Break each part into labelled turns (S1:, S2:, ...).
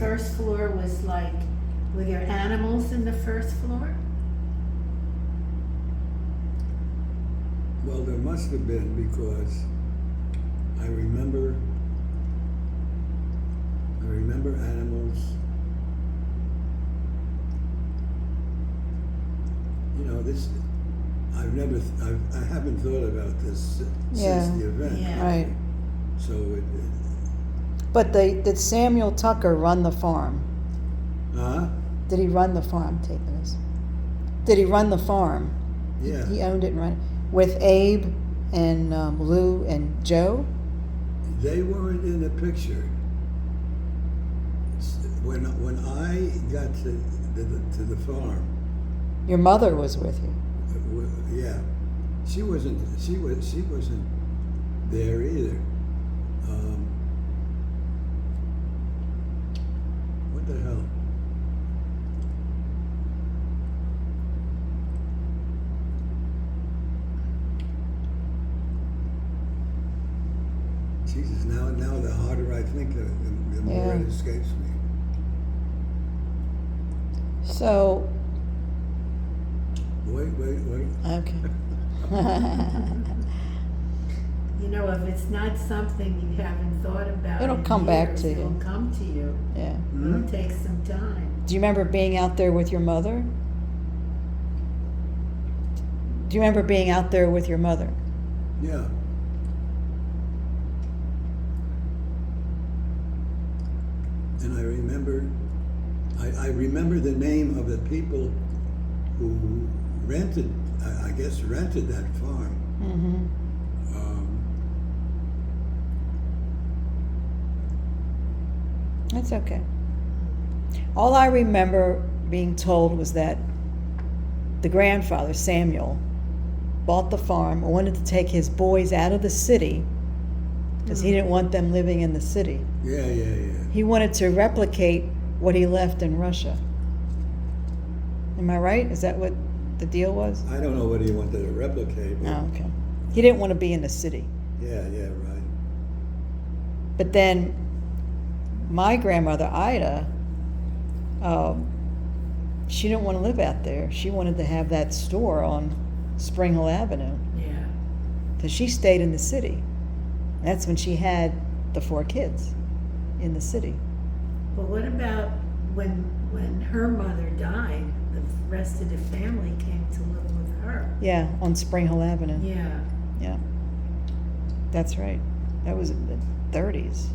S1: first floor was like, were there animals in the first floor?
S2: Well, there must have been, because I remember animals. You know, this, I haven't thought about this
S3: Yeah.
S2: since the event.
S1: Yeah.
S3: Right.
S2: So
S3: But did Samuel Tucker run the farm?
S2: huh?
S3: Did he run the farm? Take this. Did he run the farm?
S2: Yeah.
S3: He owned it and ran it. With Abe and Lou and Joe?
S2: They weren't in the picture. When I got to the farm,
S3: Your mother was with you.
S2: yeah, she wasn't there either. What the hell? Jesus, now the harder I think, the more
S3: Yeah.
S2: it escapes me.
S3: So,
S2: Wait.
S3: okay.
S1: You know, if it's not something you haven't thought about
S3: It'll
S1: in
S3: come back
S1: years,
S3: to you.
S1: It'll come to you.
S3: Yeah.
S1: It'll take some time.
S3: Do you remember being out there with your mother? Do you remember being out there with your mother?
S2: Yeah. And I remember the name of the people who rented that farm.
S3: Mm-hmm. That's okay. All I remember being told was that the grandfather, Samuel, bought the farm, wanted to take his boys out of the city because he didn't want them living in the city.
S2: Yeah.
S3: He wanted to replicate what he left in Russia. Am I right? Is that what the deal was?
S2: I don't know what he wanted to replicate. But
S3: Oh, okay. He didn't want to be in the city.
S2: yeah, right.
S3: But then my grandmother, Ida, she didn't want to live out there. She wanted to have that store on Spring Hill Avenue
S1: Yeah.
S3: because she stayed in the city. That's when she had the 4 kids in the city.
S1: But what about when her mother died, the rest of the family came to live with her?
S3: Yeah, on Spring Hill Avenue.
S1: Yeah.
S3: Yeah. That's right. That was in the 30s,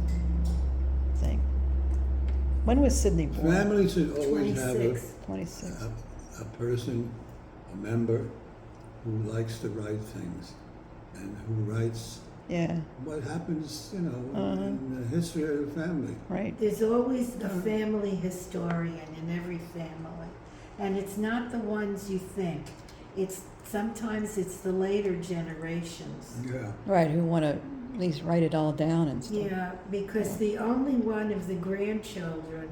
S3: I think. When was Sydney born?
S2: Families should always have
S1: 26.
S3: 26.
S2: a person, a member, who likes to write things and who writes
S3: Yeah,
S2: what happens,
S3: Uh-huh.
S2: in the history of the family.
S3: right.
S1: There's always a family historian in every family. And it's not the ones you think. Sometimes it's the later generations.
S2: Yeah.
S3: Right, who want to at least write it all down and stuff.
S1: Yeah, because the only one of the grandchildren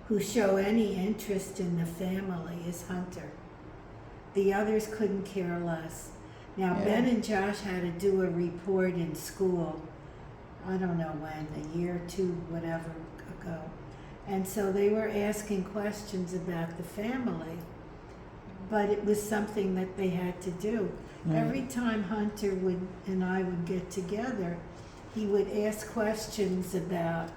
S1: who show any interest in the family is Hunter. The others couldn't care less. Now,
S3: Yeah.
S1: Ben and Josh had to do a report in school, I don't know when, a year or two, whatever ago. And so they were asking questions about the family, but it was something that they had to do.
S3: Right.
S1: Every time Hunter and I would get together, he would ask questions about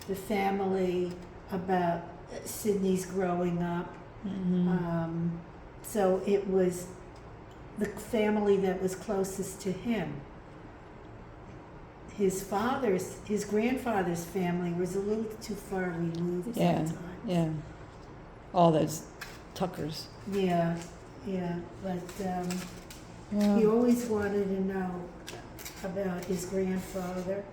S1: the family, about Sydney's growing up.
S3: Mm-hmm.
S1: So it was the family that was closest to him. His grandfather's family was a little too far removed
S3: Yeah,
S1: sometimes.
S3: yeah. All those Tuckers.
S1: Yeah, but he
S3: Yeah.
S1: always wanted to know about his grandfather.